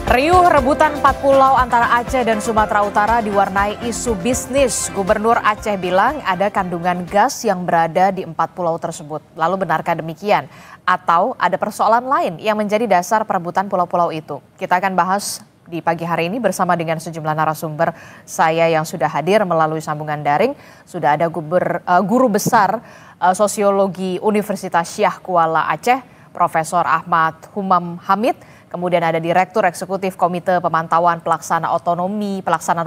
Riuh rebutan 4 pulau antara Aceh dan Sumatera Utara diwarnai isu bisnis. Gubernur Aceh bilang ada kandungan gas yang berada di 4 pulau tersebut. Lalu benarkah demikian? Atau ada persoalan lain yang menjadi dasar perebutan pulau-pulau itu? Kita akan bahas di pagi hari ini bersama dengan sejumlah narasumber saya yang sudah hadir melalui sambungan daring. Sudah ada guru besar sosiologi Universitas Syah Kuala Aceh, Profesor Ahmad Humam Hamid. Kemudian ada Direktur Eksekutif Komite Pemantauan Pelaksanaan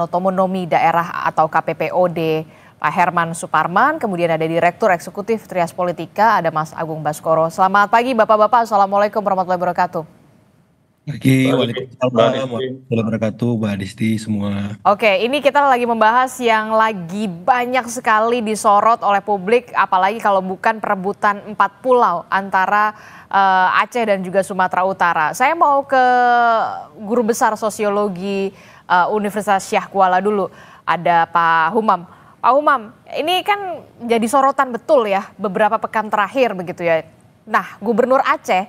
Otonomi Daerah atau KPPOD, Pak Herman Suparman. Kemudian ada Direktur Eksekutif Trias Politika, ada Mas Agung Baskoro. Selamat pagi Bapak-Bapak, Assalamualaikum warahmatullahi wabarakatuh. Pagi, waalaikumsalam warahmatullahi wabarakatuh, Mbak Disti semua. Oke, ini kita lagi membahas yang lagi banyak sekali disorot oleh publik, apalagi kalau bukan perebutan 4 pulau antara Aceh dan juga Sumatera Utara. Saya mau ke guru besar sosiologi Universitas Syah Kuala dulu. Ada Pak Humam. Pak Humam, ini kan jadi sorotan betul ya beberapa pekan terakhir begitu ya. Nah, Gubernur Aceh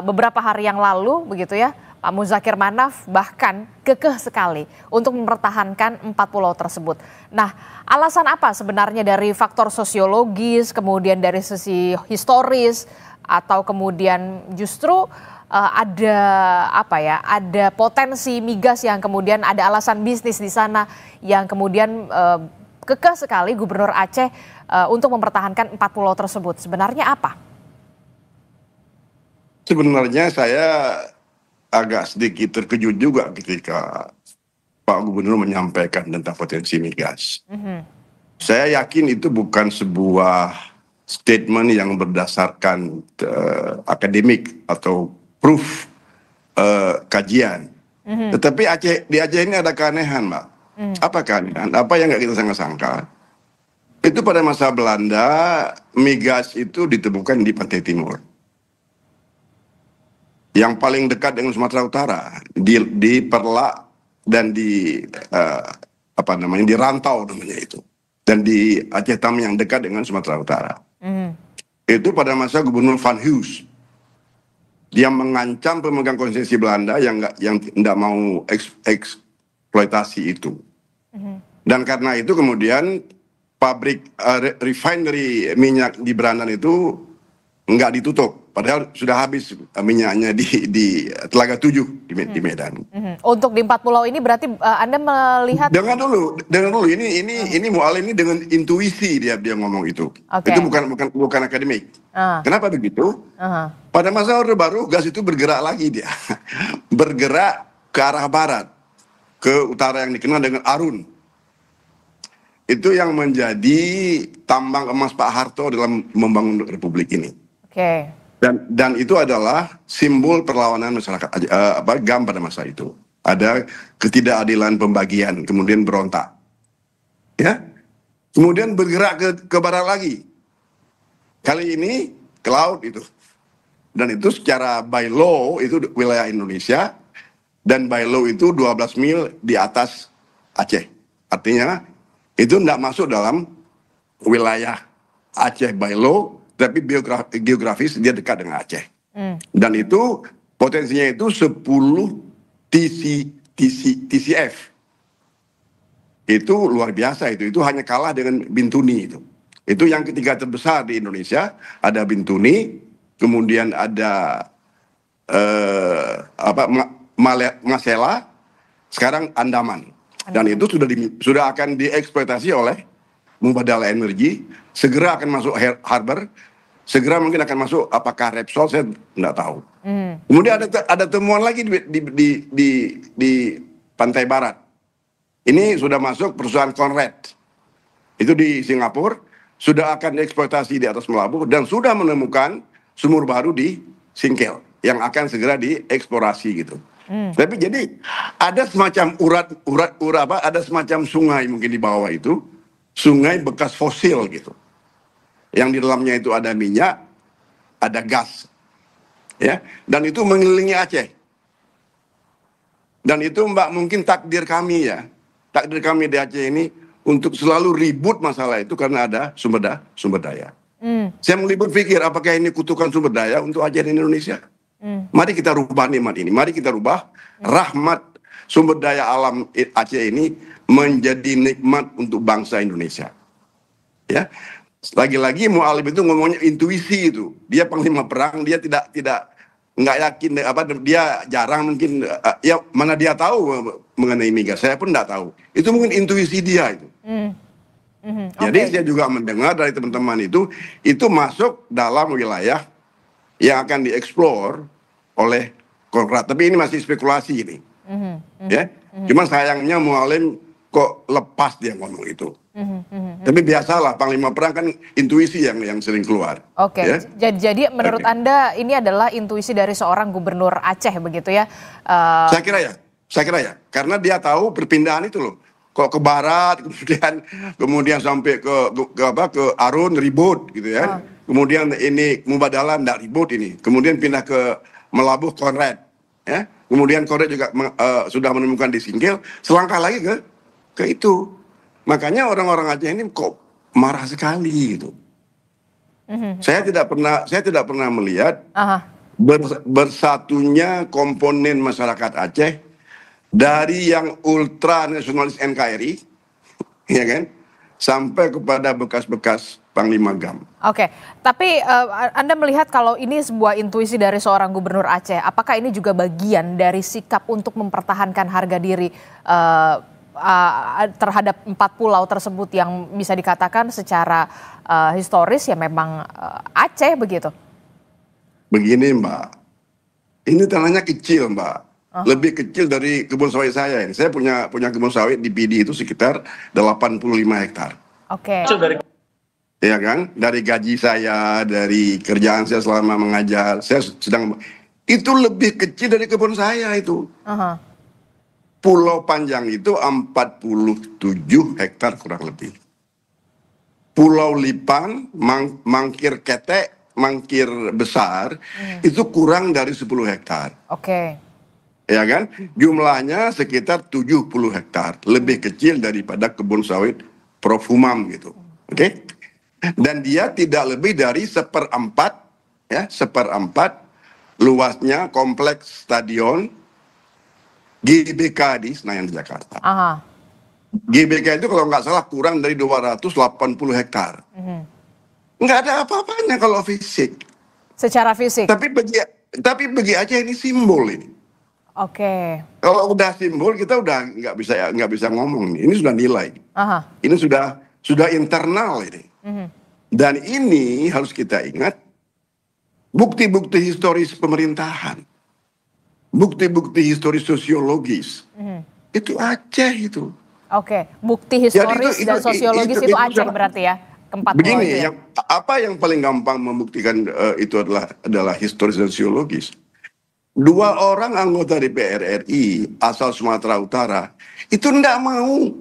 beberapa hari yang lalu begitu ya, Pak Muzakir Manaf bahkan kekeh sekali untuk mempertahankan 4 pulau tersebut. Nah, alasan apa sebenarnya dari faktor sosiologis, kemudian dari sisi historis, atau kemudian justru ada ada potensi migas yang kemudian ada alasan bisnis di sana yang kemudian kekeh sekali Gubernur Aceh untuk mempertahankan 4 pulau tersebut. Sebenarnya apa? Sebenarnya saya agak sedikit terkejut juga ketika Pak Gubernur menyampaikan tentang potensi migas. Saya yakin itu bukan sebuah statement yang berdasarkan akademik atau proof kajian. Tetapi di Aceh ini ada keanehan, Mbak. Apa keanehan? Apa yang nggak kita sangka-sangka? Itu pada masa Belanda, migas itu ditemukan di pantai timur. Yang paling dekat dengan Sumatera Utara, di Perlak dan di di Rantau namanya itu, dan di Aceh Tam yang dekat dengan Sumatera Utara. Itu pada masa Gubernur Van Heus, dia mengancam pemegang konsesi Belanda yang tidak mau eksploitasi itu. Dan karena itu kemudian pabrik refinery minyak di Berandan itu nggak ditutup, padahal sudah habis minyaknya di Telaga 7 di Medan. Untuk di 4 pulau ini berarti Anda melihat? Dengar dulu. Ini Mual ini dengan intuisi dia ngomong itu. Okay. Itu bukan akademik. Kenapa begitu? Pada masa Orde Baru gas itu bergerak lagi dia, bergerak ke arah barat, ke utara yang dikenal dengan Arun. Itu yang menjadi tambang emas Pak Harto dalam membangun Republik ini. Okay. Dan itu adalah simbol perlawanan masyarakat GAM pada masa itu. Ada ketidakadilan pembagian, kemudian berontak, ya, kemudian bergerak ke barat lagi. Kali ini ke laut itu, dan itu secara by law itu wilayah Indonesia, dan by law itu 12 mil di atas Aceh. Artinya itu tidak masuk dalam wilayah Aceh by law, tapi geografis dia dekat dengan Aceh. Dan itu potensinya itu 10 TCF. Itu luar biasa itu. Itu hanya kalah dengan Bintuni itu. Itu yang ketiga terbesar di Indonesia. Ada Bintuni, kemudian ada Masela, sekarang Andaman. Dan itu sudah akan dieksploitasi oleh Mubadala Energi, segera akan masuk harbor, segera mungkin akan masuk apakah Repsol, saya tidak tahu. Kemudian ada temuan lagi di pantai barat. Ini sudah masuk perusahaan Conrad, itu di Singapura, sudah akan dieksploitasi di atas Melabu dan sudah menemukan sumur baru di Singkel yang akan segera dieksplorasi gitu. Tapi jadi ada semacam ada semacam sungai mungkin di bawah itu. Sungai bekas fosil gitu, yang di dalamnya itu ada minyak, ada gas, ya, dan itu mengelilingi Aceh. Dan itu Mbak mungkin takdir kami di Aceh ini untuk selalu ribut masalah itu karena ada sumber daya. Saya mau berpikir apakah ini kutukan sumber daya untuk Aceh dan Indonesia? Mari kita rubah nikmat ini. Mari kita rubah rahmat sumber daya alam Aceh ini menjadi nikmat untuk bangsa Indonesia. Ya, lagi-lagi Mu'alim itu ngomongnya intuisi itu. Dia panglima perang, dia tidak nggak yakin apa, dia jarang mungkin ya mana dia tahu mengenai migas. Saya pun nggak tahu. Itu mungkin intuisi dia itu. Jadi saya juga mendengar dari teman-teman itu masuk dalam wilayah yang akan dieksplor oleh Korprat. Tapi ini masih spekulasi ini. Ya, cuman sayangnya Mu'alim kok lepas dia ngomong itu. Tapi biasalah Panglima Perang kan intuisi yang sering keluar. Oke, ya? jadi menurut Anda ini adalah intuisi dari seorang gubernur Aceh begitu ya? Saya kira ya, karena dia tahu perpindahan itu loh. Kok ke barat, kemudian sampai ke Arun ribut gitu ya. Kemudian ini Mubadalah nggak ribut ini. Kemudian pindah ke Melabuh Konrad, ya. Kemudian Konrad juga sudah menemukan di Singkil. Selangkah lagi ke itu. Makanya orang-orang Aceh ini kok marah sekali gitu. Saya tidak pernah melihat bersatunya komponen masyarakat Aceh dari yang ultra nasionalis NKRI, ya kan, sampai kepada bekas-bekas Panglima GAM. Oke, tapi Anda melihat kalau ini sebuah intuisi dari seorang gubernur Aceh, apakah ini juga bagian dari sikap untuk mempertahankan harga diri terhadap 4 pulau tersebut yang bisa dikatakan secara historis ya memang Aceh begitu? Begini Mbak, ini tanahnya kecil Mbak, lebih kecil dari kebun sawit saya ini. Saya punya kebun sawit di PD itu sekitar 85 hektar. Oke. Ya kan, dari gaji saya, dari kerjaan saya selama mengajar, saya itu lebih kecil dari kebun saya itu. Pulau Panjang itu 47 hektar kurang lebih. Pulau Lipan, Mangkir Ketek, Mangkir Besar, itu kurang dari 10 hektar. Oke. Ya kan, jumlahnya sekitar 70 hektar, lebih kecil daripada kebun sawit Prof. Humam gitu. Oke? Dan dia tidak lebih dari 1/4, ya, 1/4 luasnya kompleks stadion GBK di Senayan Jakarta. GBK itu kalau nggak salah kurang dari 280 hektar. Nggak ada apa-apanya kalau fisik. Secara fisik. Tapi bagi Aceh ini simbol ini. Oke. Kalau udah simbol kita udah nggak bisa ngomong. Ini sudah nilai. Ini sudah internal ini. Dan ini harus kita ingat bukti-bukti historis pemerintahan. Bukti-bukti historis sosiologis itu Aceh itu. Oke, bukti historis dan sosiologis itu Aceh berarti ya, keempat pulau begini itu ya? apa yang paling gampang membuktikan itu adalah historis dan sosiologis. 2 orang anggota DPR RI asal Sumatera Utara itu enggak mau,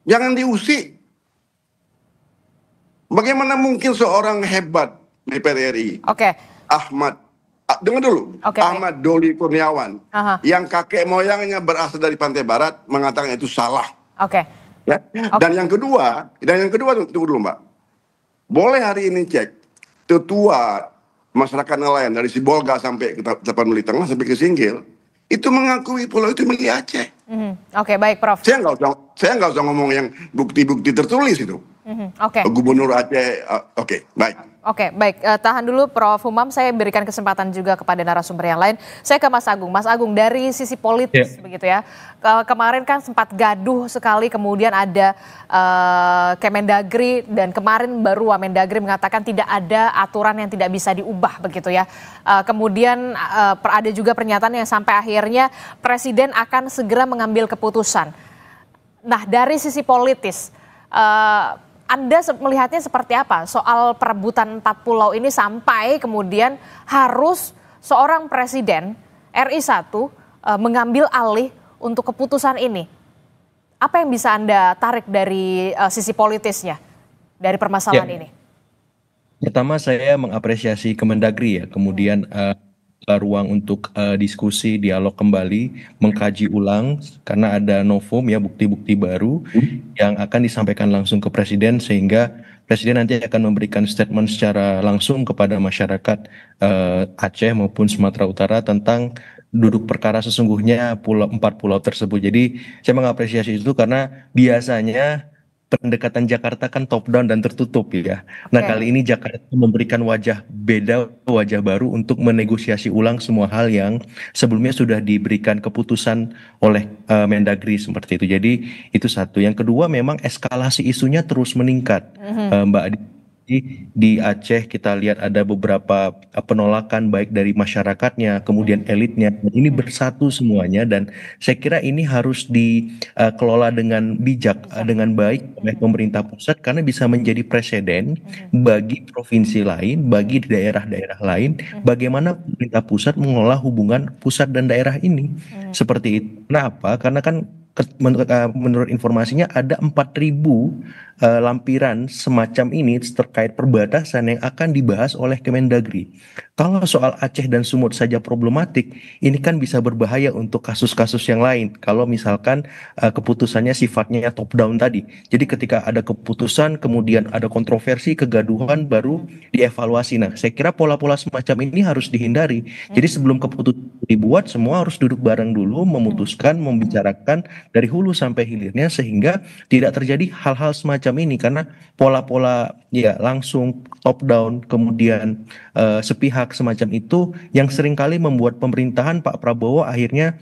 jangan diusik. Bagaimana mungkin seorang hebat DPR RI, dengar dulu, Ahmad Doli Kurniawan, yang kakek moyangnya berasal dari Pantai Barat mengatakan itu salah. Ya? Dan yang kedua, tunggu dulu Mbak, boleh hari ini cek tetua masyarakat nelayan dari Sibolga sampai ke Tapanuli Tengah sampai ke Singgil itu mengakui pulau itu milik Aceh. Oke, baik Prof. Saya nggak usah ngomong yang bukti-bukti tertulis itu. Gubernur Aceh, oke, baik. Oke, baik. Tahan dulu Prof. Humam, saya berikan kesempatan juga kepada narasumber yang lain. Saya ke Mas Agung. Mas Agung, dari sisi politis begitu ya, kemarin kan sempat gaduh sekali, kemudian ada Kemendagri, dan kemarin baru Wamendagri mengatakan tidak ada aturan yang tidak bisa diubah begitu ya. Kemudian ada juga pernyataan yang sampai akhirnya Presiden akan segera mengambil keputusan. Nah, dari sisi politis, Anda melihatnya seperti apa soal perebutan 4 pulau ini sampai kemudian harus seorang presiden RI 1 mengambil alih untuk keputusan ini? Apa yang bisa Anda tarik dari sisi politisnya dari permasalahan ini? Pertama saya mengapresiasi Kemendagri ya, kemudian ruang untuk diskusi, dialog kembali, mengkaji ulang karena ada novum ya, bukti-bukti baru yang akan disampaikan langsung ke Presiden sehingga Presiden nanti akan memberikan statement secara langsung kepada masyarakat Aceh maupun Sumatera Utara tentang duduk perkara sesungguhnya empat pulau tersebut. Jadi saya mengapresiasi itu karena biasanya pendekatan Jakarta kan top down dan tertutup ya. Nah, Oke. kali ini Jakarta memberikan wajah beda, wajah baru untuk menegosiasi ulang semua hal yang sebelumnya sudah diberikan keputusan oleh Mendagri seperti itu. Jadi itu satu. Yang kedua memang eskalasi isunya terus meningkat, Mbak Adi. Di Aceh kita lihat ada beberapa penolakan baik dari masyarakatnya, kemudian elitnya. Dan ini bersatu semuanya dan saya kira ini harus dikelola dengan bijak, dengan baik oleh pemerintah pusat karena bisa menjadi presiden bagi provinsi lain, bagi daerah-daerah lain, bagaimana pemerintah pusat mengelola hubungan pusat dan daerah ini. Seperti itu. Kenapa? Karena kan menurut informasinya ada 4.000 lampiran semacam ini terkait perbatasan yang akan dibahas oleh Kemendagri. Kalau soal Aceh dan Sumut saja problematik, ini kan bisa berbahaya untuk kasus-kasus yang lain. Kalau misalkan keputusannya sifatnya top down tadi. Jadi ketika ada keputusan, kemudian ada kontroversi, kegaduhan, baru dievaluasi. Nah, saya kira pola-pola semacam ini harus dihindari. Jadi sebelum keputusan dibuat, semua harus duduk bareng dulu, memutuskan, membicarakan dari hulu sampai hilirnya sehingga tidak terjadi hal-hal semacam ini karena pola-pola ya langsung top down kemudian sepihak semacam itu yang seringkali membuat pemerintahan Pak Prabowo akhirnya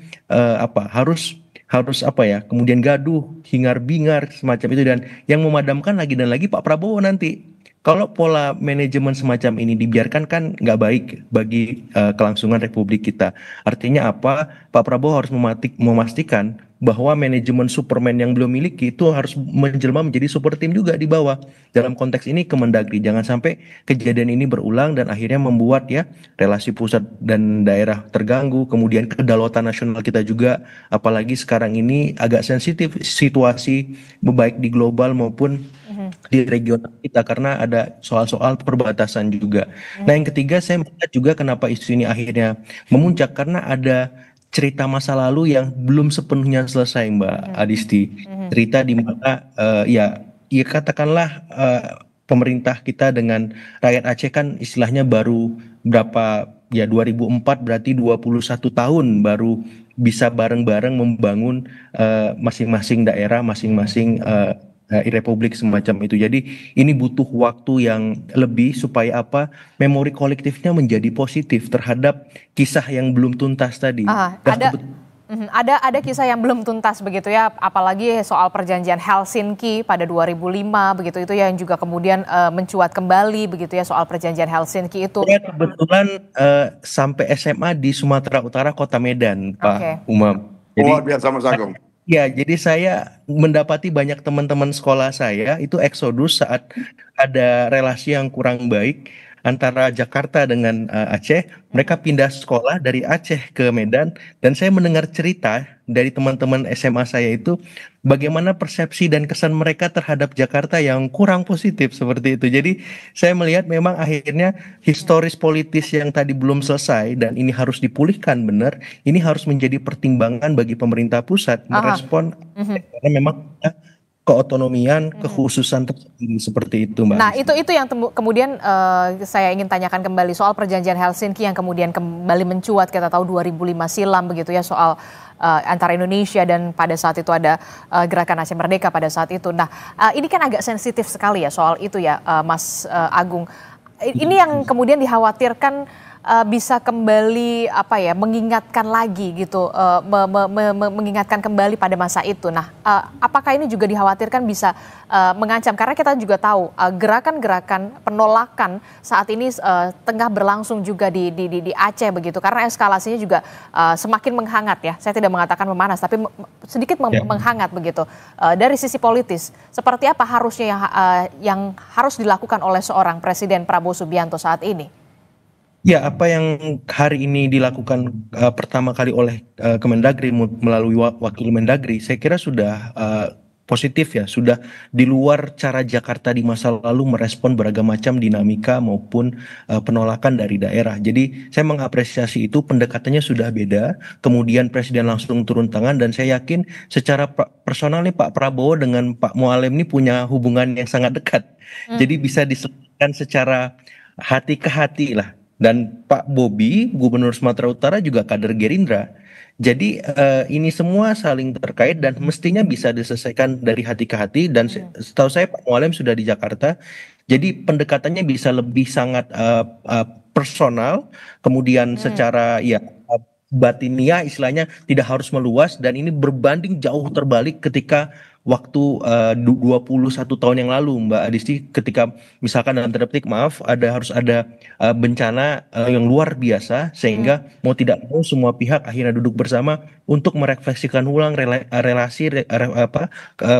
harus apa ya kemudian gaduh hingar-bingar semacam itu dan yang memadamkan lagi dan lagi Pak Prabowo nanti. Kalau pola manajemen semacam ini dibiarkan kan nggak baik bagi kelangsungan Republik kita. Artinya apa? Pak Prabowo harus memastikan bahwa manajemen Superman yang belum miliki itu harus menjelma menjadi super tim juga di bawah. Dalam konteks ini Kemendagri. Jangan sampai kejadian ini berulang dan akhirnya membuat ya relasi pusat dan daerah terganggu. Kemudian kedaulatan nasional kita juga, apalagi sekarang ini agak sensitif situasi baik di global maupun di regional kita karena ada soal-soal perbatasan juga. Nah, yang ketiga saya melihat juga kenapa isu ini akhirnya memuncak karena ada cerita masa lalu yang belum sepenuhnya selesai, Mbak Adisti. Cerita di mana ya katakanlah pemerintah kita dengan rakyat Aceh kan istilahnya baru berapa ya 2004 berarti 21 tahun baru bisa bareng-bareng membangun masing-masing daerah, masing-masing republik semacam itu. Jadi ini butuh waktu yang lebih supaya apa memori kolektifnya menjadi positif terhadap kisah yang belum tuntas tadi. Ada kisah yang belum tuntas begitu ya, apalagi soal perjanjian Helsinki pada 2005 begitu itu yang juga kemudian mencuat kembali begitu ya soal perjanjian Helsinki itu. Saya kebetulan sampai SMA di Sumatera Utara, Kota Medan, Pak Umam. Jadi, luar biasa Mas Agung. Ya, jadi saya mendapati banyak teman-teman sekolah saya itu eksodus saat ada relasi yang kurang baik antara Jakarta dengan Aceh. Mereka pindah sekolah dari Aceh ke Medan dan saya mendengar cerita dari teman-teman SMA saya itu bagaimana persepsi dan kesan mereka terhadap Jakarta yang kurang positif seperti itu. Jadi saya melihat memang akhirnya historis politis yang tadi belum selesai dan ini harus dipulihkan benar. Ini harus menjadi pertimbangan bagi pemerintah pusat merespon karena memang keotonomian, kekhususan tersendiri seperti itu, Mbak. Nah, itu yang kemudian saya ingin tanyakan kembali soal perjanjian Helsinki yang kemudian kembali mencuat kita tahu 2005 silam begitu ya soal antara Indonesia dan pada saat itu ada gerakan Aceh Merdeka pada saat itu. Nah, ini kan agak sensitif sekali ya soal itu ya, Mas Agung. Ini yang kemudian dikhawatirkan bisa kembali mengingatkan lagi gitu, mengingatkan kembali pada masa itu. Nah, apakah ini juga dikhawatirkan bisa mengancam karena kita juga tahu gerakan-gerakan penolakan saat ini tengah berlangsung juga di Aceh begitu karena eskalasinya juga semakin menghangat ya. Saya tidak mengatakan memanas tapi sedikit menghangat begitu. Dari sisi politis, seperti apa harusnya yang harus dilakukan oleh seorang Presiden Prabowo Subianto saat ini? Ya, apa yang hari ini dilakukan pertama kali oleh Kemendagri melalui Wakil Mendagri, saya kira sudah positif ya, sudah di luar cara Jakarta di masa lalu merespon beragam macam dinamika maupun penolakan dari daerah. Jadi saya mengapresiasi itu, pendekatannya sudah beda. Kemudian Presiden langsung turun tangan dan saya yakin secara personal nih Pak Prabowo dengan Pak Mualem ini punya hubungan yang sangat dekat. Jadi bisa diselesaikan secara hati ke hati lah. Dan Pak Bobi, Gubernur Sumatera Utara juga kader Gerindra. Jadi ini semua saling terkait dan mestinya bisa diselesaikan dari hati ke hati dan setahu saya Pak Mualem sudah di Jakarta. Jadi pendekatannya bisa lebih sangat personal, kemudian secara ya batiniah istilahnya tidak harus meluas dan ini berbanding jauh terbalik ketika waktu 21 tahun yang lalu Mbak Adisti, ketika misalkan dalam tanda petik maaf harus ada bencana yang luar biasa sehingga mau tidak mau semua pihak akhirnya duduk bersama untuk merefleksikan ulang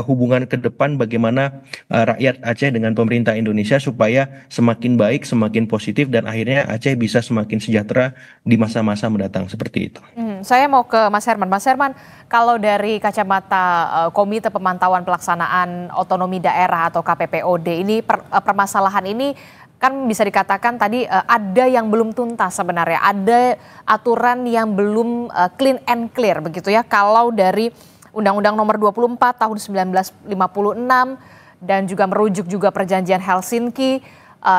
hubungan ke depan bagaimana rakyat Aceh dengan pemerintah Indonesia supaya semakin baik, semakin positif dan akhirnya Aceh bisa semakin sejahtera di masa-masa mendatang seperti itu. Saya mau ke Mas Herman. Mas Herman, kalau dari kacamata Komite Pemantauan Pelaksanaan Otonomi Daerah atau KPPOD ini permasalahan ini kan bisa dikatakan tadi ada yang belum tuntas sebenarnya, ada aturan yang belum clean and clear begitu ya. Kalau dari Undang-Undang Nomor 24 Tahun 1956 dan juga merujuk juga Perjanjian Helsinki.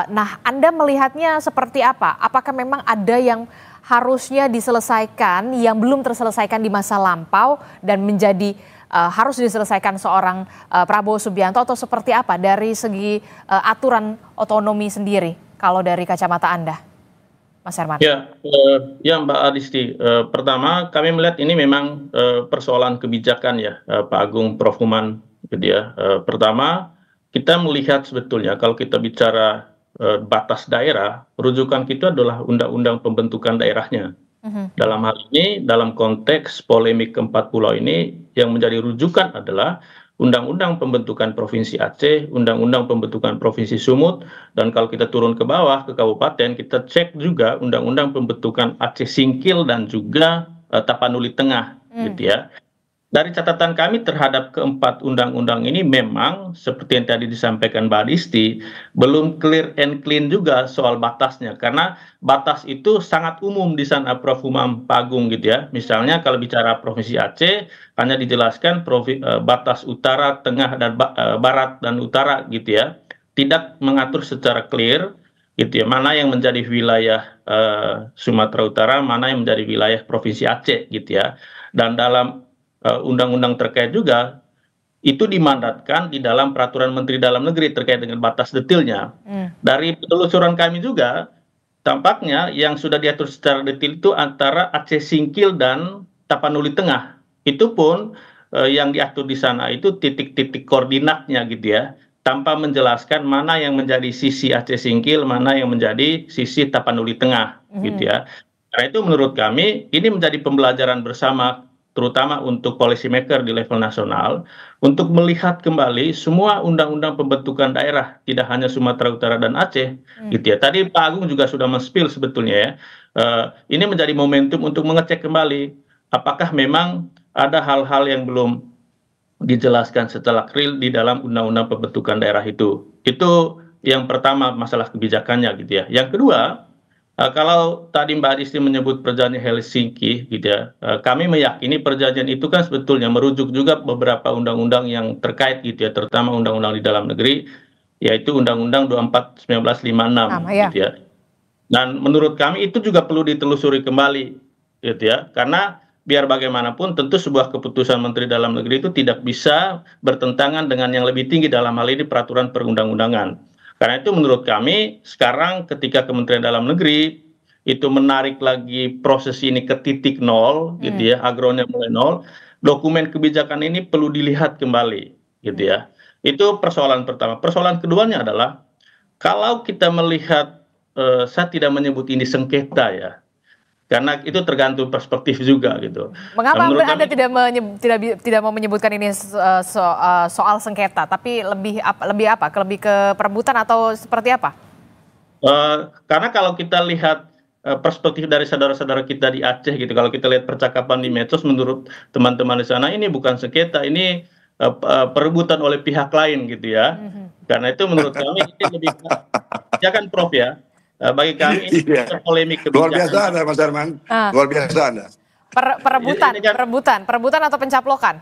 Nah, Anda melihatnya seperti apa? Apakah memang ada yang harusnya diselesaikan yang belum terselesaikan di masa lampau dan menjadi harus diselesaikan seorang Prabowo Subianto atau seperti apa dari segi aturan otonomi sendiri kalau dari kacamata Anda, Mas Herman? Ya Mbak Adisti, pertama kami melihat ini memang persoalan kebijakan ya Pak Agung, Prof. Human gitu ya. Pertama kita melihat sebetulnya kalau kita bicara batas daerah, rujukan kita adalah undang-undang pembentukan daerahnya. Dalam hal ini, dalam konteks polemik keempat pulau ini, yang menjadi rujukan adalah Undang-Undang Pembentukan Provinsi Aceh, Undang-Undang Pembentukan Provinsi Sumut, dan kalau kita turun ke bawah, ke kabupaten, kita cek juga Undang-Undang Pembentukan Aceh Singkil dan juga Tapanuli Tengah, gitu ya. Dari catatan kami terhadap keempat undang-undang ini memang seperti yang tadi disampaikan Mbak Adisti, belum clear and clean juga soal batasnya. Karena batas itu sangat umum di sana, Prof. Humam, Pak Agung gitu ya. Misalnya kalau bicara Provinsi Aceh, hanya dijelaskan batas utara, tengah, dan barat dan utara gitu ya. Tidak mengatur secara clear gitu ya, mana yang menjadi wilayah Sumatera Utara, mana yang menjadi wilayah Provinsi Aceh gitu ya. Dan dalam undang-undang terkait juga itu dimandatkan di dalam peraturan Menteri Dalam Negeri terkait dengan batas detailnya. Dari penelusuran kami juga tampaknya yang sudah diatur secara detail itu antara Aceh Singkil dan Tapanuli Tengah. Itu pun yang diatur di sana itu titik-titik koordinatnya gitu ya, tanpa menjelaskan mana yang menjadi sisi Aceh Singkil, mana yang menjadi sisi Tapanuli Tengah gitu ya. Karena itu menurut kami ini menjadi pembelajaran bersama, terutama untuk policy maker di level nasional, untuk melihat kembali semua undang-undang pembentukan daerah, tidak hanya Sumatera Utara dan Aceh, gitu ya. Tadi Pak Agung juga sudah men-spill sebetulnya ya. Ini menjadi momentum untuk mengecek kembali, apakah memang ada hal-hal yang belum dijelaskan secara clear di dalam undang-undang pembentukan daerah itu. Itu yang pertama, masalah kebijakannya gitu ya. Yang kedua, kalau tadi Mbak Adisti menyebut perjanjian Helsinki gitu ya, kami meyakini perjanjian itu kan sebetulnya merujuk juga beberapa undang-undang yang terkait gitu ya, terutama undang-undang di dalam negeri, yaitu Undang-Undang 24 1956 gitu ya. Dan menurut kami itu juga perlu ditelusuri kembali gitu ya, karena biar bagaimanapun tentu sebuah keputusan Menteri Dalam Negeri itu tidak bisa bertentangan dengan yang lebih tinggi, dalam hal ini peraturan perundang-undangan. Karena itu menurut kami sekarang ketika Kementerian Dalam Negeri itu menarik lagi proses ini ke titik nol gitu ya, agronya mulai nol, dokumen kebijakan ini perlu dilihat kembali gitu ya. Itu persoalan pertama. Persoalan keduanya adalah kalau kita melihat, saya tidak menyebut ini sengketa ya, karena itu tergantung perspektif juga gitu. Mengapa Anda tidak mau menyebutkan ini soal sengketa, tapi lebih apa? Lebih ke perebutan atau seperti apa? Karena kalau kita lihat perspektif dari saudara-saudara kita di Aceh gitu, kalau kita lihat percakapan di medsos, menurut teman-teman di sana ini bukan sengketa, ini perebutan oleh pihak lain gitu ya. Karena itu menurut kami ini lebih ya kan Prof ya. Bagi kami ini Iya. polemik Luar biasa kebijakan. Anda, Mas Herman. Luar biasa Anda. Perebutan, Ini kan perebutan atau pencaplokan?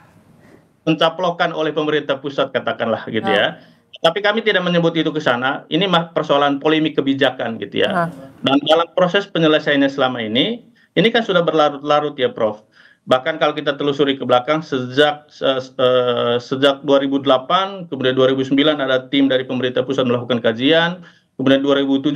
pencaplokan oleh pemerintah pusat katakanlah gitu ya. Tapi kami tidak menyebut itu ke sana. Ini persoalan polemik kebijakan gitu ya. Dan dalam proses penyelesaiannya selama ini kan sudah berlarut-larut ya Prof. Bahkan kalau kita telusuri ke belakang sejak 2008, kemudian 2009 ada tim dari pemerintah pusat melakukan kajian, kemudian 2017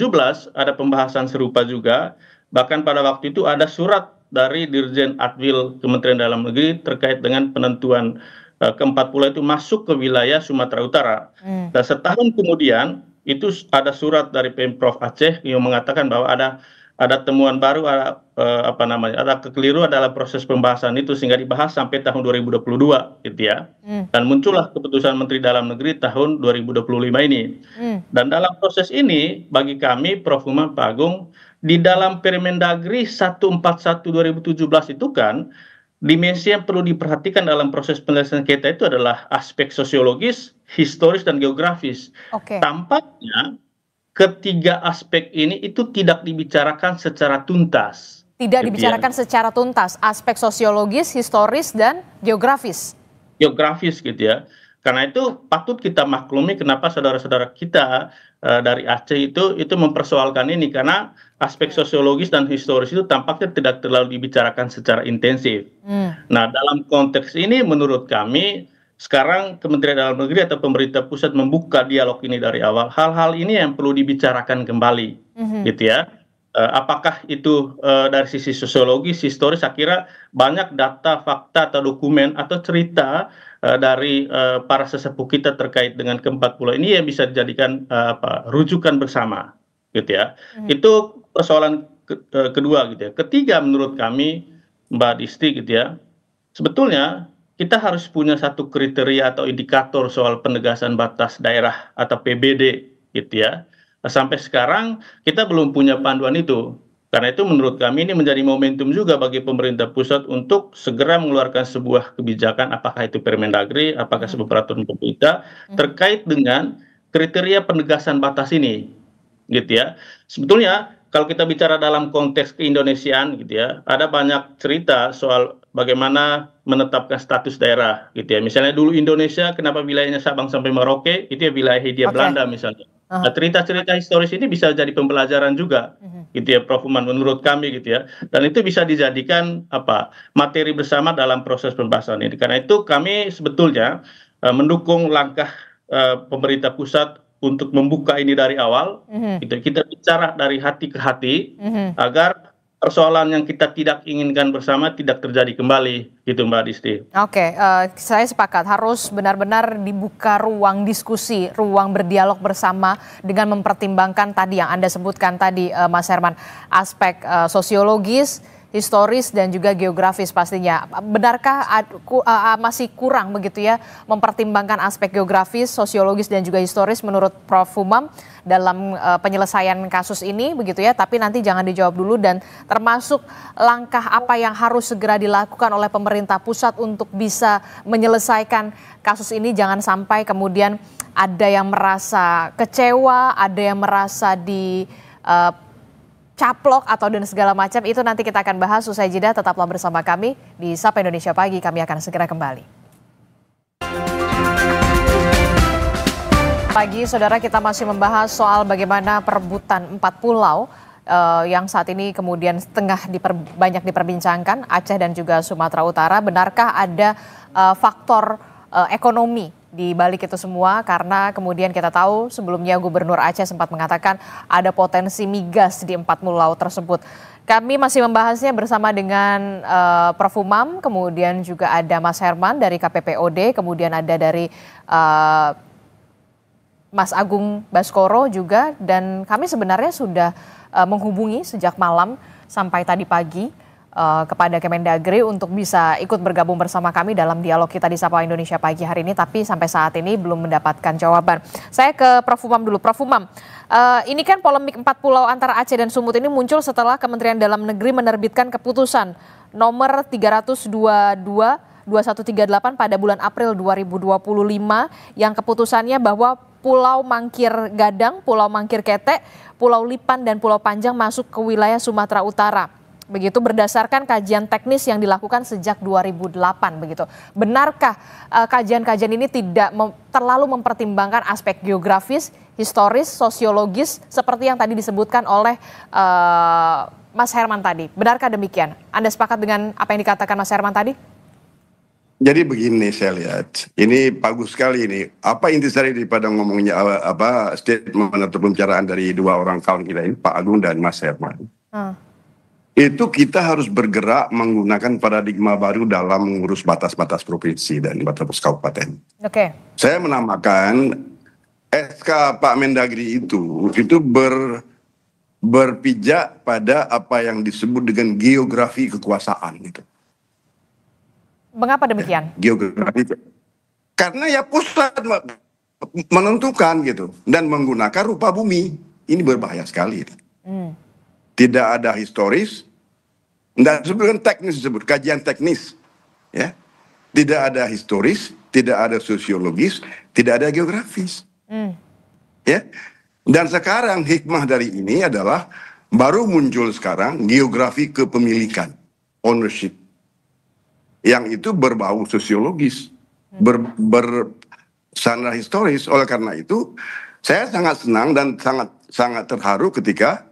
ada pembahasan serupa juga. Bahkan pada waktu itu ada surat dari Dirjen Adwil Kementerian Dalam Negeri terkait dengan penentuan keempat pulau itu masuk ke wilayah Sumatera Utara. Dan setahun kemudian itu ada surat dari Pemprov Aceh yang mengatakan bahwa ada temuan baru, ada kekeliruan dalam proses pembahasan itu sehingga dibahas sampai tahun 2022 gitu ya. Dan muncullah keputusan Menteri Dalam Negeri tahun 2025 ini. Dan dalam proses ini bagi kami Prof Umam, Pak Agung, di dalam Permendagri 141 2017 itu kan dimensi yang perlu diperhatikan dalam proses penyelesaian kita itu adalah aspek sosiologis, historis, dan geografis. Tampaknya ketiga aspek ini itu tidak dibicarakan secara tuntas. Tidak dibicarakan secara tuntas, aspek sosiologis, historis, dan geografis. Geografis gitu ya. Karena itu patut kita maklumi kenapa saudara-saudara kita dari Aceh itu mempersoalkan ini, karena aspek sosiologis dan historis itu tampaknya tidak terlalu dibicarakan secara intensif. Nah, dalam konteks ini menurut kami sekarang Kementerian Dalam Negeri atau pemerintah pusat membuka dialog ini dari awal. Hal-hal ini yang perlu dibicarakan kembali, gitu ya. Apakah itu dari sisi sosiologis, historis, saya kira banyak data, fakta, atau dokumen atau cerita dari para sesepuh kita terkait dengan keempat pulau ini yang bisa dijadikan rujukan bersama, gitu ya. Itu persoalan kedua, gitu ya. Ketiga, menurut kami, Mbak Disti, gitu ya, sebetulnya kita harus punya satu kriteria atau indikator soal penegasan batas daerah atau PBD, gitu ya. Sampai sekarang kita belum punya panduan itu. Karena itu menurut kami ini menjadi momentum juga bagi pemerintah pusat untuk segera mengeluarkan sebuah kebijakan, apakah itu Permendagri, apakah sebuah peraturan pemerintah terkait dengan kriteria penegasan batas ini, gitu ya. Sebetulnya kalau kita bicara dalam konteks keindonesiaan, gitu ya, ada banyak cerita soal bagaimana menetapkan status daerah, gitu ya. Misalnya dulu Indonesia, kenapa wilayahnya Sabang sampai Merauke, itu ya wilayah Hindia Belanda misalnya. Nah, cerita-cerita historis ini bisa jadi pembelajaran juga, gitu ya, Prof Uman, menurut kami, gitu ya. Dan itu bisa dijadikan materi bersama dalam proses pembahasan ini. Karena itu kami sebetulnya mendukung langkah pemerintah pusat untuk membuka ini dari awal. Gitu. Kita bicara dari hati ke hati agar persoalan yang kita tidak inginkan bersama tidak terjadi kembali, gitu Mbak Disti. Oke, saya sepakat harus benar-benar dibuka ruang diskusi, ruang berdialog bersama dengan mempertimbangkan tadi yang Anda sebutkan tadi, Mas Herman, aspek sosiologis, historis, dan juga geografis pastinya. Benarkah masih kurang begitu ya mempertimbangkan aspek geografis, sosiologis, dan juga historis menurut Prof Umam dalam penyelesaian kasus ini begitu ya? Tapi nanti jangan dijawab dulu, dan termasuk langkah apa yang harus segera dilakukan oleh pemerintah pusat untuk bisa menyelesaikan kasus ini, jangan sampai kemudian ada yang merasa kecewa, ada yang merasa caplok atau dan segala macam. Itu nanti kita akan bahas usai jeda. Tetaplah bersama kami di Sapa Indonesia Pagi. Kami akan segera kembali. Pagi, saudara, kita masih membahas soal bagaimana perebutan 4 pulau yang saat ini kemudian banyak diperbincangkan, Aceh dan juga Sumatera Utara. Benarkah ada faktor ekonomi di balik itu semua, karena kemudian kita tahu sebelumnya Gubernur Aceh sempat mengatakan ada potensi migas di 4 pulau tersebut. Kami masih membahasnya bersama dengan Prof Umam, kemudian juga ada Mas Herman dari KPPOD, kemudian ada dari Mas Agung Baskoro juga, dan kami sebenarnya sudah menghubungi sejak malam sampai tadi pagi kepada Kemendagri untuk bisa ikut bergabung bersama kami dalam dialog kita di Sapa Indonesia Pagi hari ini, tapi sampai saat ini belum mendapatkan jawaban. Saya ke Prof Umam dulu. Prof Umam, ini kan polemik 4 pulau antara Aceh dan Sumut ini muncul setelah Kementerian Dalam Negeri menerbitkan keputusan nomor 322 2138 pada bulan April 2025 yang keputusannya bahwa Pulau Mangkir Gadang, Pulau Mangkir Kete, Pulau Lipan, dan Pulau Panjang masuk ke wilayah Sumatera Utara. Begitu berdasarkan kajian teknis yang dilakukan sejak 2008 begitu. Benarkah kajian-kajian ini tidak terlalu mempertimbangkan aspek geografis, historis, sosiologis seperti yang tadi disebutkan oleh Mas Herman tadi? Benarkah demikian? Anda sepakat dengan apa yang dikatakan Mas Herman tadi? Jadi begini saya lihat, ini bagus sekali ini. Apa intisari daripada ngomongnya statement atau pembicaraan dari dua orang kawan kita ini, Pak Agung dan Mas Herman. Itu kita harus bergerak menggunakan paradigma baru dalam mengurus batas-batas provinsi dan batas kabupaten. Oke. Saya menamakan SK Pak Mendagri itu berpijak pada apa yang disebut dengan geografi kekuasaan gitu. Mengapa demikian? Geografi. Karena ya pusat menentukan gitu dan menggunakan rupa bumi. Ini berbahaya sekali. Tidak ada historis. Tidak disebutkan teknis, disebut kajian teknis, ya. Tidak ada historis, tidak ada sosiologis, tidak ada geografis, ya. Dan sekarang hikmah dari ini adalah baru muncul sekarang geografi kepemilikan, ownership, yang itu berbau sosiologis, bersandar historis. Oleh karena itu, saya sangat senang dan sangat terharu ketika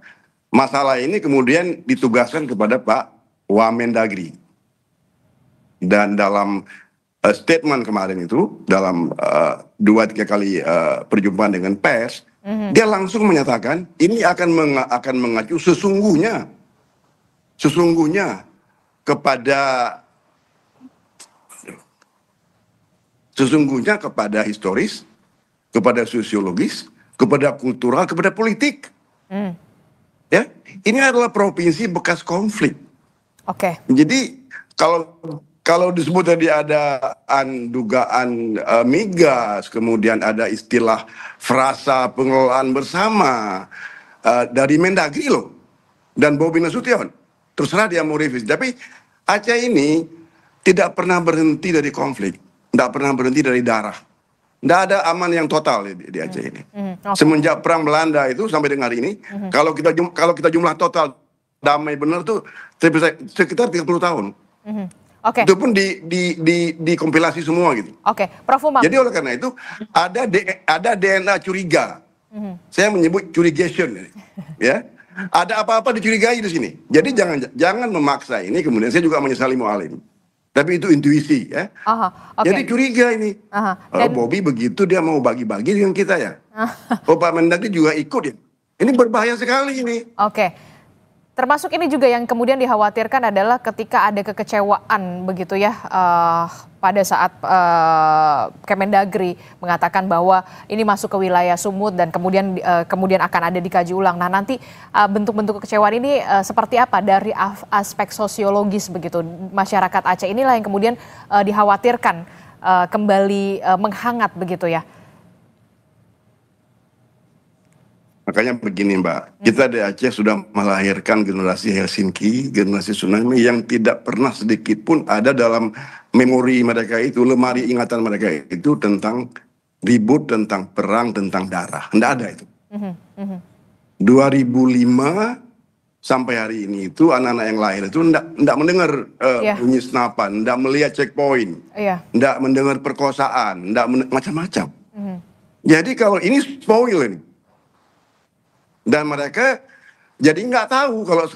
masalah ini kemudian ditugaskan kepada Pak Wamendagri. Dan dalam statement kemarin itu, dalam 2-3 kali perjumpaan dengan pers, dia langsung menyatakan ini akan mengacu sesungguhnya kepada historis, kepada sosiologis, kepada kultural, kepada politik. Ya, ini adalah provinsi bekas konflik. Oke. Jadi kalau disebut tadi ada dugaan migas, kemudian ada istilah frasa pengelolaan bersama dari Mendagri loh dan Bobi Nasution. Terserah dia mau revisi. Tapi Aceh ini tidak pernah berhenti dari konflik, tidak pernah berhenti dari darah. Tidak ada aman yang total di Aceh ini. Semenjak perang Belanda itu sampai dengan hari ini, kalau kita jumlah total damai benar tuh sekitar 30 tahun. Oke. Itu pun dikompilasi semua gitu. Oke, Prof. Umam. Jadi oleh karena itu ada DNA curiga. Saya menyebut curigation, ya. Ada apa-apa dicurigai di sini. Jadi jangan memaksa ini. Kemudian saya juga menyesali Mualim. Tapi itu intuisi, ya. Okay. Jadi curiga ini. Kalau Bobi begitu dia mau bagi-bagi dengan kita ya. Pak Mendagri juga ikut ya. Ini berbahaya sekali ini. Oke. Termasuk ini juga yang kemudian dikhawatirkan adalah ketika ada kekecewaan begitu ya pada saat Kemendagri mengatakan bahwa ini masuk ke wilayah Sumut dan kemudian akan ada dikaji ulang. Nah nanti bentuk-bentuk kekecewaan ini seperti apa dari aspek sosiologis begitu masyarakat Aceh inilah yang kemudian dikhawatirkan kembali menghangat begitu ya. Makanya begini Mbak, kita di Aceh sudah melahirkan generasi Helsinki, generasi tsunami yang tidak pernah sedikit pun ada dalam memori mereka itu, lemari ingatan mereka itu tentang ribut, tentang perang, tentang darah. Tidak ada itu. 2005 sampai hari ini itu anak-anak yang lahir itu tidak mendengar bunyi senapan, tidak melihat checkpoint, tidak mendengar perkosaan, tidak macam-macam. Jadi kalau ini spoil ini. Dan mereka jadi nggak tahu kalau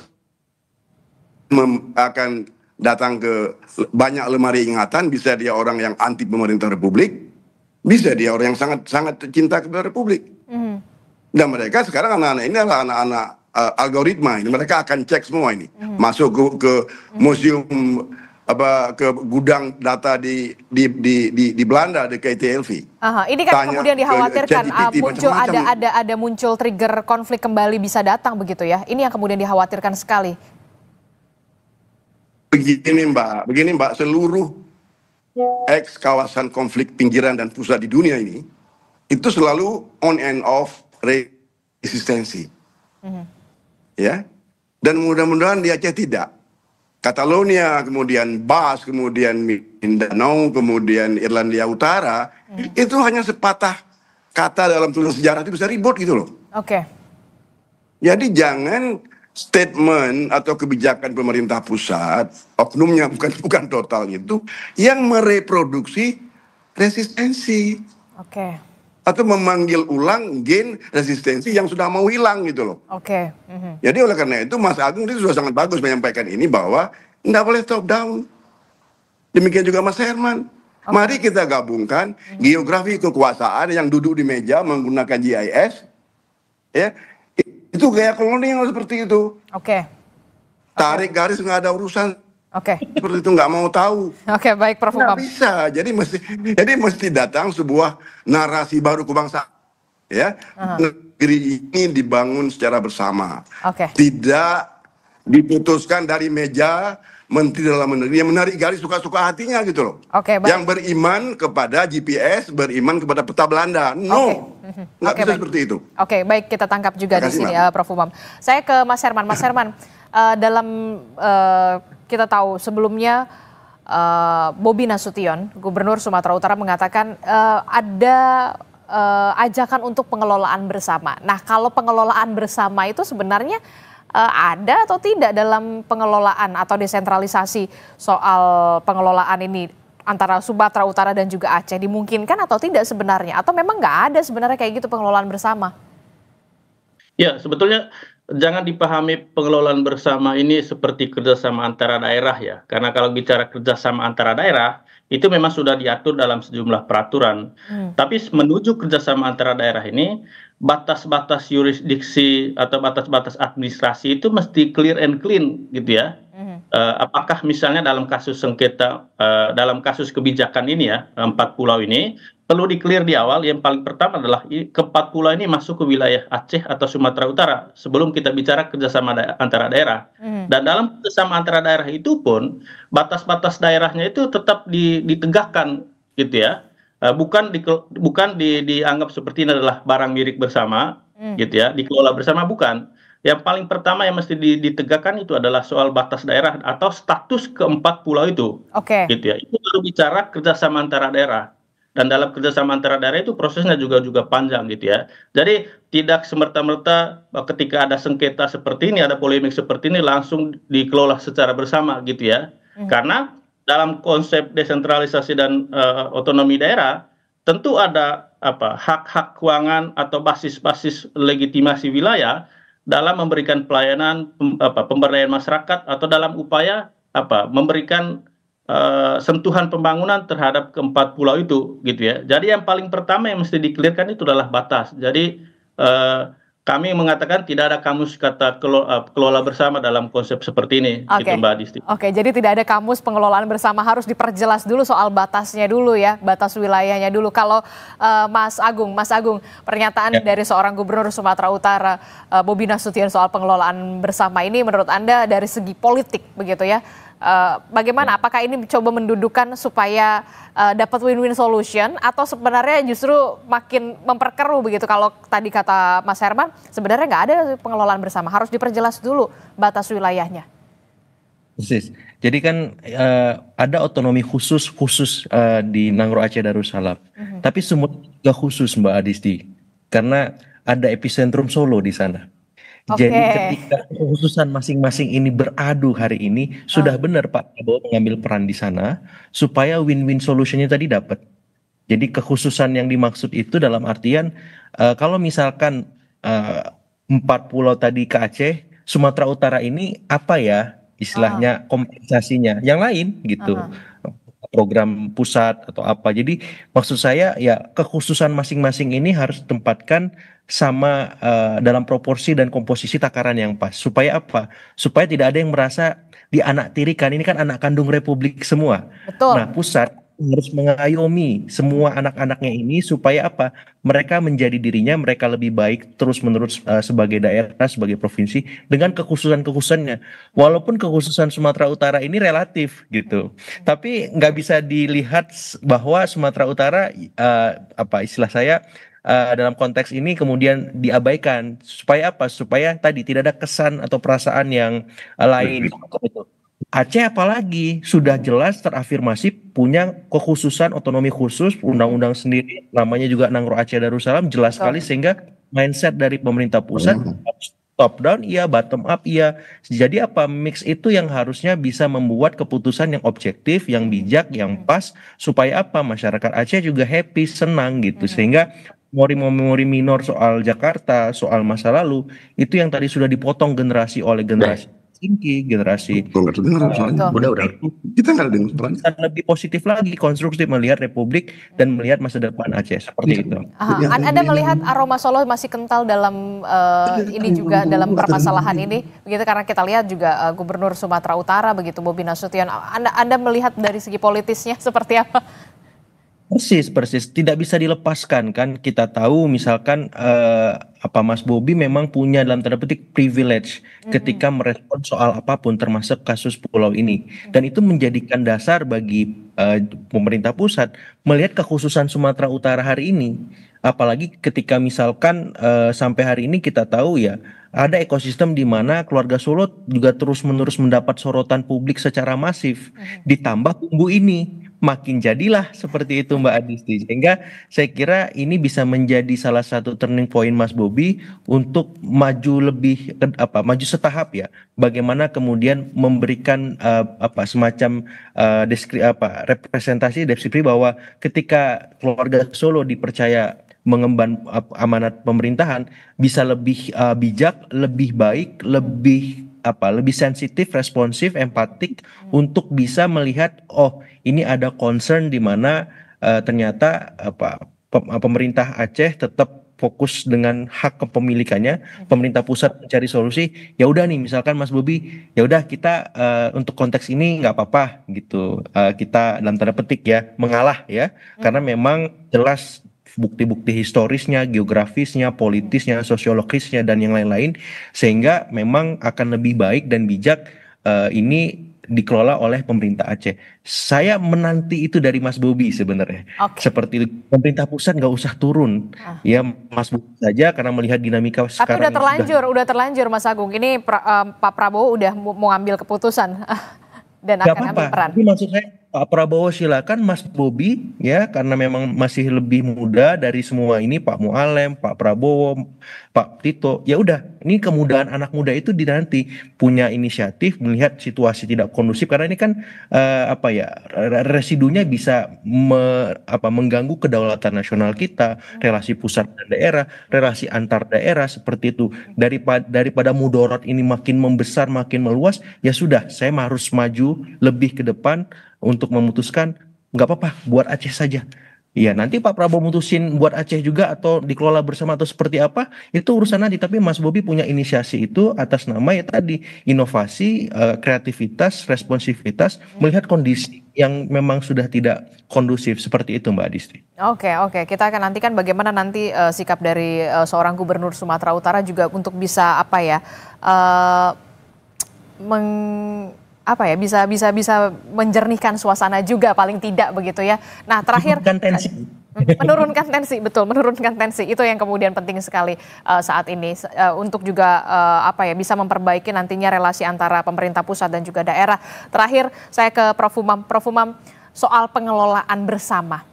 akan datang ke banyak lemari ingatan, bisa dia orang yang anti pemerintah Republik, bisa dia orang yang sangat cinta kepada Republik. Dan mereka sekarang anak-anak ini adalah anak-anak algoritma ini, mereka akan cek semua ini, masuk ke museum ke gudang data di Belanda di KTLV. Ini kan kemudian dikhawatirkan muncul trigger konflik kembali bisa datang begitu ya. Ini yang kemudian dikhawatirkan sekali. Begini Mbak, seluruh ex kawasan konflik pinggiran dan pusat di dunia ini itu selalu on and off resistensi. Ya. Dan mudah-mudahan di Aceh tidak. Catalonia, kemudian Bas, kemudian Mindanao, kemudian Irlandia Utara, itu hanya sepatah kata dalam tulisan sejarah itu bisa ribut gitu loh. Oke. Jadi jangan statement atau kebijakan pemerintah pusat, oknumnya bukan totalnya itu, yang mereproduksi resistensi Oke. atau memanggil ulang gen resistensi yang sudah mau hilang gitu loh. Oke. Jadi oleh karena itu Mas Agung itu sudah sangat bagus menyampaikan ini bahwa nggak boleh top down. Demikian juga Mas Herman. Mari kita gabungkan geografi kekuasaan yang duduk di meja menggunakan GIS, ya itu gaya kolonial seperti itu. Oke. Tarik garis nggak ada urusan Oke. seperti itu, nggak mau tahu. Oke, baik Prof. Nggak Umam. bisa. Jadi mesti datang sebuah narasi baru kebangsaan. Ya, negeri ini dibangun secara bersama. Oke. Tidak diputuskan dari meja Menteri Dalam Negeri yang menarik garis suka-suka hatinya gitu loh. Oke, baik. Yang beriman kepada GPS, beriman kepada peta Belanda. No, nggak Oke, bisa baik. seperti itu. Oke, baik, kita tangkap juga di Terima kasih, sini Mbak. Prof. Umam. Saya ke Mas Herman. Mas Herman, dalam kita tahu sebelumnya Bobi Nasution, Gubernur Sumatera Utara mengatakan ada ajakan untuk pengelolaan bersama. Nah, kalau pengelolaan bersama itu sebenarnya ada atau tidak dalam pengelolaan atau desentralisasi soal pengelolaan ini antara Sumatera Utara dan juga Aceh, dimungkinkan atau tidak sebenarnya? Atau memang nggak ada sebenarnya kayak gitu pengelolaan bersama? Ya, sebetulnya jangan dipahami pengelolaan bersama ini seperti kerjasama antara daerah ya. Karena kalau bicara kerjasama antara daerah, itu memang sudah diatur dalam sejumlah peraturan. Tapi menuju kerjasama antara daerah ini, batas-batas yurisdiksi atau batas-batas administrasi itu mesti clear and clean gitu ya. Apakah misalnya dalam kasus sengketa, dalam kasus kebijakan ini ya, 4 pulau ini, perlu di-clear di awal. Yang paling pertama adalah ke-4 pulau ini masuk ke wilayah Aceh atau Sumatera Utara sebelum kita bicara kerjasama antara daerah. Dan dalam kerjasama antara daerah itu pun batas-batas daerahnya itu tetap ditegakkan gitu ya. Bukan dianggap seperti ini adalah barang milik bersama gitu ya, dikelola bersama, bukan. Yang paling pertama yang mesti ditegakkan itu adalah soal batas daerah atau status ke-4 pulau itu. Oke. Gitu ya. Itu baru bicara kerjasama antara daerah. Dan dalam kerjasama antara daerah itu prosesnya juga panjang gitu ya. Jadi tidak semerta-merta ketika ada sengketa seperti ini, ada polemik seperti ini langsung dikelola secara bersama gitu ya. Karena dalam konsep desentralisasi dan otonomi daerah tentu ada hak-hak keuangan atau basis-basis legitimasi wilayah dalam memberikan pelayanan pemberdayaan masyarakat atau dalam upaya memberikan sentuhan pembangunan terhadap ke-4 pulau itu gitu ya. Jadi yang paling pertama yang mesti dikelirkan itu adalah batas. Jadi kami mengatakan tidak ada kamus kata kelola bersama dalam konsep seperti ini, gitu Mbak Adisti. Oke, jadi tidak ada kamus pengelolaan bersama, harus diperjelas dulu soal batasnya dulu ya, batas wilayahnya dulu. Kalau Mas Agung, pernyataan dari seorang Gubernur Sumatera Utara, Bobi Nasution soal pengelolaan bersama ini menurut Anda dari segi politik begitu ya, bagaimana? Apakah ini coba mendudukan supaya dapat win-win solution atau sebenarnya justru makin memperkeruh begitu? Kalau tadi kata Mas Herman, sebenarnya nggak ada pengelolaan bersama, harus diperjelas dulu batas wilayahnya. Persis. Jadi kan ada otonomi khusus di Nangro Aceh Darussalam. Tapi semua juga khusus Mbak Adisti, karena ada epicentrum Solo di sana. Jadi ketika kekhususan masing-masing ini beradu hari ini, sudah benar Pak Prabowo mengambil peran di sana supaya win-win solutionnya tadi dapat. Jadi kekhususan yang dimaksud itu dalam artian kalau misalkan 4 pulau tadi ke Aceh, Sumatera Utara ini apa ya istilahnya kompensasinya? Yang lain gitu. Program pusat atau apa. Jadi maksud saya ya kekhususan masing-masing ini harus ditempatkan sama dalam proporsi dan komposisi takaran yang pas. Supaya apa? Supaya tidak ada yang merasa dianaktirikan. Ini kan anak kandung Republik semua. Betul. Nah, pusat harus mengayomi semua anak-anaknya ini supaya apa? Mereka menjadi dirinya, mereka lebih baik terus-menerus sebagai daerah, sebagai provinsi dengan kekhususan-kekhususannya. Walaupun kekhususan Sumatera Utara ini relatif gitu, tapi nggak bisa dilihat bahwa Sumatera Utara istilah saya dalam konteks ini kemudian diabaikan. Supaya apa? Supaya tadi tidak ada kesan atau perasaan yang lain. Aceh apalagi sudah jelas terafirmasi punya kekhususan otonomi khusus, undang-undang sendiri, namanya juga Nangro Aceh Darussalam, jelas sekali Betul. sehingga mindset dari pemerintah pusat top down iya, bottom up iya. Jadi apa mix itu yang harusnya bisa membuat keputusan yang objektif, yang bijak, yang pas supaya apa masyarakat Aceh juga happy, senang gitu. Sehingga memori-memori minor soal Jakarta, soal masa lalu itu yang tadi sudah dipotong generasi oleh generasi tinggi, generasi Kok nggak dengar soalnya. Betul. Udah. Kita nggak dengar soalnya. bisa lebih positif lagi, konstruktif melihat Republik dan melihat masa depan Aceh seperti itu. Aha, Anda melihat aroma Solo masih kental dalam ini juga dalam permasalahan ini, begitu karena kita lihat juga Gubernur Sumatera Utara begitu Bobi Nasution. Anda melihat dari segi politisnya seperti apa? Persis. Tidak bisa dilepaskan kan. Kita tahu misalkan apa Mas Bobi memang punya dalam tanda petik privilege ketika merespon soal apapun termasuk kasus pulau ini. Dan itu menjadikan dasar bagi pemerintah pusat melihat kekhususan Sumatera Utara hari ini. Apalagi ketika misalkan sampai hari ini kita tahu ya ada ekosistem di mana keluarga Solo juga terus-menerus mendapat sorotan publik secara masif. Ditambah bumbu ini makin jadilah seperti itu Mbak Adisti. Sehingga saya kira ini bisa menjadi salah satu turning point Mas Bobi untuk maju lebih maju setahap ya. Bagaimana kemudian memberikan semacam representasi deskripsi bahwa ketika keluarga Solo dipercaya mengemban amanat pemerintahan bisa lebih bijak, lebih baik, lebih sensitif, responsif, empatik untuk bisa melihat ini ada concern di mana ternyata pemerintah Aceh tetap fokus dengan hak kepemilikannya, pemerintah pusat mencari solusi. Ya udah nih, misalkan Mas Bobi, ya udah kita untuk konteks ini nggak apa-apa gitu, kita dalam tanda petik ya mengalah ya, karena memang jelas bukti-bukti historisnya, geografisnya, politisnya, sosiologisnya dan yang lain-lain, sehingga memang akan lebih baik dan bijak ini dikelola oleh pemerintah Aceh. Saya menanti itu dari Mas Bobi sebenarnya. Seperti itu, pemerintah pusat nggak usah turun, ya Mas Bobi saja karena melihat dinamika Tapi sekarang. udah terlanjur Mas Agung. Ini Pak Prabowo udah mau ambil keputusan dan Gak akan ambil apa-apa. peran. Tapi maksud saya Pak Prabowo silakan, Mas Bobi ya karena memang masih lebih muda dari semua ini, Pak Mualem, Pak Prabowo, Pak Tito. Ya udah, ini kemudahan anak muda itu nanti punya inisiatif melihat situasi tidak kondusif karena ini kan residunya bisa mengganggu kedaulatan nasional kita, relasi pusat dan daerah, relasi antar daerah seperti itu. Daripada mudorot ini makin membesar, makin meluas, ya sudah, saya harus maju lebih ke depan untuk memutuskan nggak apa-apa buat Aceh saja. Ya nanti Pak Prabowo mutusin buat Aceh juga atau dikelola bersama atau seperti apa itu urusan nanti. Tapi Mas Bobi punya inisiasi itu atas nama ya tadi inovasi, kreativitas, responsivitas melihat kondisi yang memang sudah tidak kondusif seperti itu Mbak Adisti. Oke, kita akan nantikan bagaimana nanti sikap dari seorang gubernur Sumatera Utara juga untuk bisa bisa menjernihkan suasana juga paling tidak begitu ya. Nah terakhir menurunkan tensi itu yang kemudian penting sekali saat ini untuk juga bisa memperbaiki nantinya relasi antara pemerintah pusat dan juga daerah. Terakhir saya ke Prof Umam soal pengelolaan bersama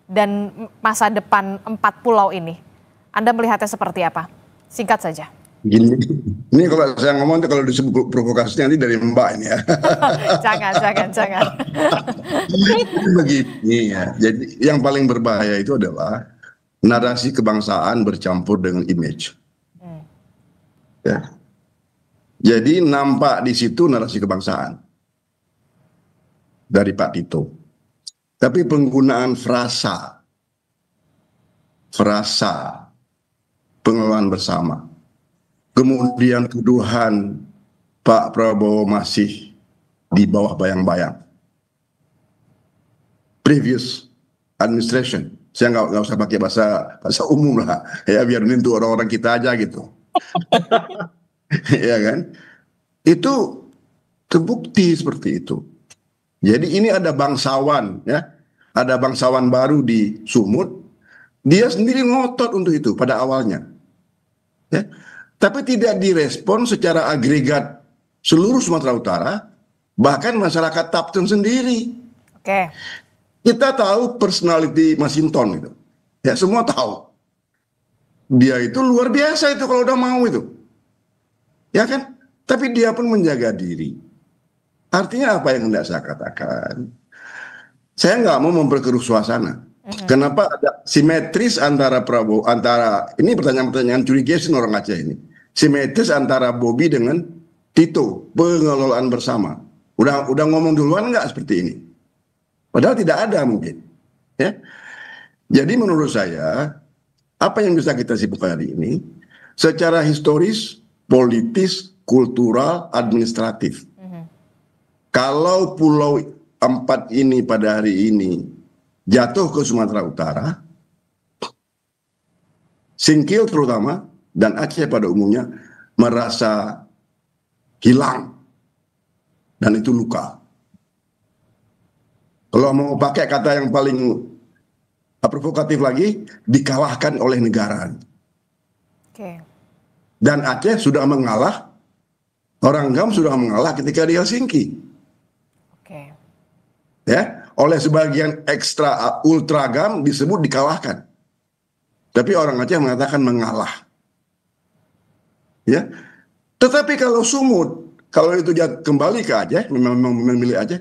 dan masa depan 4 pulau ini. Anda melihatnya seperti apa? Singkat saja. Gini, ini kalau saya ngomong kalau disebut provokasi nanti dari Mbak ini ya. Jangan. Begini ya, jadi yang paling berbahaya itu adalah narasi kebangsaan bercampur dengan image. Ya. Jadi nampak di situ narasi kebangsaan dari Pak Tito. Tapi penggunaan frasa pengelolaan bersama. Kemudian tuduhan Pak Prabowo masih di bawah bayang-bayang. Previous administration, saya nggak usah pakai bahasa umum lah, ya biar menyentuh orang-orang kita aja gitu. Ya kan? Itu terbukti seperti itu. Jadi ini ada bangsawan, ya, ada bangsawan baru di Sumut. Dia sendiri ngotot untuk itu pada awalnya. Ya. Tapi tidak direspon secara agregat seluruh Sumatera Utara, bahkan masyarakat Tapton sendiri. Oke. Kita tahu personality Masinton itu. Ya semua tahu. Dia itu luar biasa itu kalau udah mau itu. Ya kan? Tapi dia pun menjaga diri. Artinya apa yang hendak saya katakan? Saya nggak mau memperkeruh suasana. Kenapa ada simetris antara Prabowo, ini pertanyaan-pertanyaan curious orang Aceh ini. Simetris antara Bobi dengan Tito, pengelolaan bersama. Udah ngomong duluan nggak seperti ini? Padahal tidak ada mungkin. Ya. Jadi menurut saya, apa yang bisa kita simpulkan hari ini, secara historis, politis, kultural, administratif. Kalau Pulau 4 ini pada hari ini jatuh ke Sumatera Utara, Singkil terutama, dan Aceh pada umumnya merasa hilang. Dan itu luka. Kalau mau pakai kata yang paling provokatif lagi, dikalahkan oleh negara. Oke. Dan Aceh sudah mengalah, orang GAM sudah mengalah ketika di Helsinki. Oke. Ya, oleh sebagian ekstra ultra GAM disebut dikalahkan. Tapi orang Aceh mengatakan mengalah. Ya. Tetapi kalau Sumut, kalau itu kembali ke Aceh, memang memilih Aceh,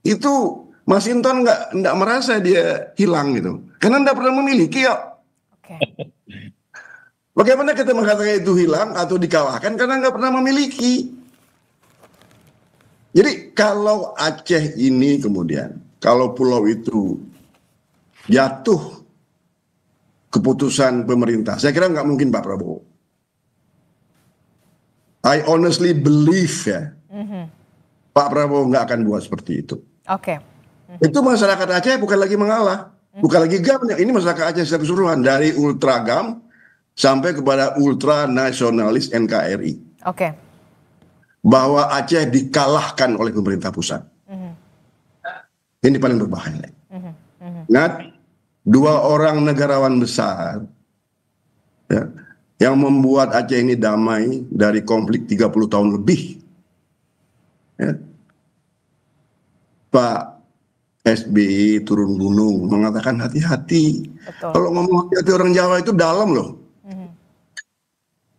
itu Masinton nggak merasa dia hilang gitu, karena nggak pernah memiliki kok. Oke. Bagaimana kita mengatakan itu hilang atau dikalahkan karena nggak pernah memiliki. Jadi kalau Aceh ini kemudian, kalau pulau itu jatuh keputusan pemerintah, saya kira nggak mungkin Pak Prabowo. I honestly believe ya, Pak Prabowo nggak akan buat seperti itu. Oke. Itu masyarakat Aceh bukan lagi mengalah, bukan lagi GAM, ini masyarakat Aceh secara keseluruhan dari ultra GAM sampai kepada ultra nasionalis NKRI. Oke. Bahwa Aceh dikalahkan oleh pemerintah pusat. Ini paling berbahaya. Ingat, 2 orang negarawan besar ya, yang membuat Aceh ini damai dari konflik 30 tahun lebih. Ya. Pak SBY turun gunung mengatakan hati-hati. Kalau ngomong hati-hati orang Jawa itu dalam loh.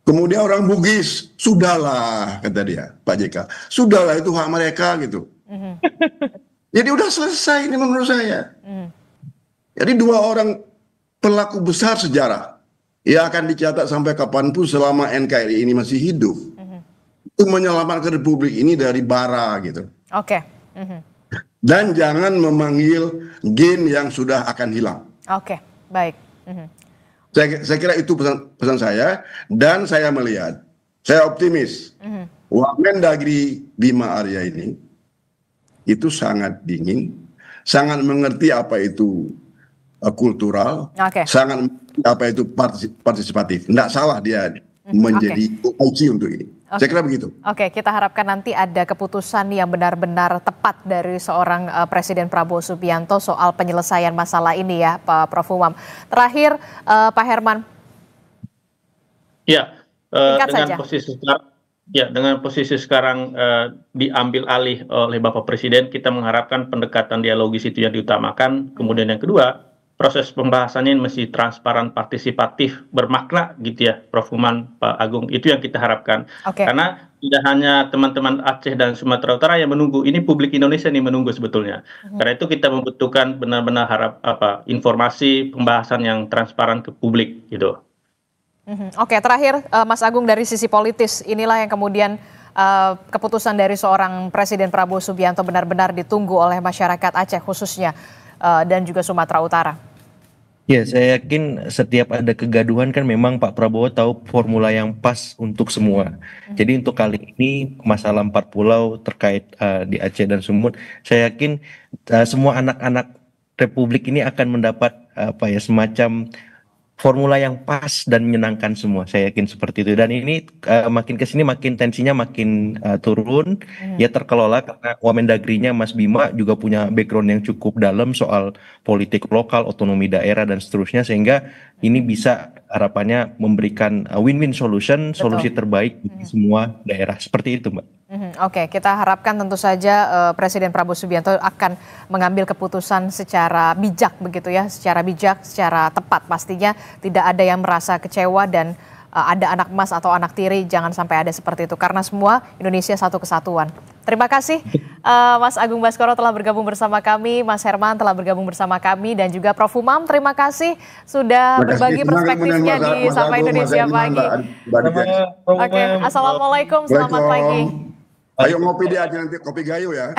Kemudian orang Bugis, sudahlah kata dia, Pak JK, sudahlah itu hak mereka gitu. Jadi udah selesai ini menurut saya. Jadi 2 orang pelaku besar sejarah yang akan dicatat sampai kapanpun selama NKRI ini masih hidup. Itu menyelamatkan Republik ini dari bara gitu. Oke. Dan jangan memanggil gen yang sudah akan hilang. Oke, baik. Saya kira itu pesan saya, dan saya melihat, saya optimis, Wamendagri Bima Arya ini itu sangat dingin, sangat mengerti apa itu kultural, sangat mengerti apa itu partisipatif. Tidak salah dia menjadi OIC untuk ini. Saya kira begitu. Oke, kita harapkan nanti ada keputusan yang benar-benar tepat dari seorang Presiden Prabowo Subianto soal penyelesaian masalah ini ya, Pak Prof. Umam. Terakhir, Pak Herman. Ya, dengan posisi sekarang diambil alih oleh Bapak Presiden, kita mengharapkan pendekatan dialogis itu yang diutamakan. Kemudian yang kedua, proses pembahasannya mesti transparan, partisipatif, bermakna gitu ya, Prof. Umam, Pak Agung, itu yang kita harapkan. Karena tidak hanya teman-teman Aceh dan Sumatera Utara yang menunggu, ini publik Indonesia yang menunggu sebetulnya. Karena itu kita membutuhkan benar-benar informasi pembahasan yang transparan ke publik gitu. Oke, terakhir Mas Agung, dari sisi politis, inilah yang kemudian keputusan dari seorang Presiden Prabowo Subianto benar-benar ditunggu oleh masyarakat Aceh khususnya dan juga Sumatera Utara. Ya, saya yakin setiap ada kegaduhan kan memang Pak Prabowo tahu formula yang pas untuk semua. Jadi untuk kali ini masalah 4 pulau terkait di Aceh dan Sumut, saya yakin semua anak-anak Republik ini akan mendapat semacam formula yang pas dan menyenangkan semua. Saya yakin seperti itu. Dan ini makin kesini makin tensinya makin turun. Ya terkelola karena Wamendagrinya Mas Bima juga punya background yang cukup dalam soal politik lokal, otonomi daerah dan seterusnya, sehingga ini bisa harapannya memberikan win-win solution, Betul. solusi terbaik bagi semua daerah. Seperti itu, Mbak. Oke, kita harapkan tentu saja Presiden Prabowo Subianto akan mengambil keputusan secara bijak begitu ya, secara bijak, secara tepat pastinya tidak ada yang merasa kecewa dan ada anak emas atau anak tiri, jangan sampai ada seperti itu karena semua Indonesia satu kesatuan. Terima kasih Mas Agung Baskoro telah bergabung bersama kami, Mas Herman telah bergabung bersama kami dan juga Prof Umam, terima kasih sudah berbagi perspektifnya di Sapa Indonesia Pagi. Oke, assalamualaikum, selamat pagi. Ayo ngopi di aja nanti, kopi gayo ya.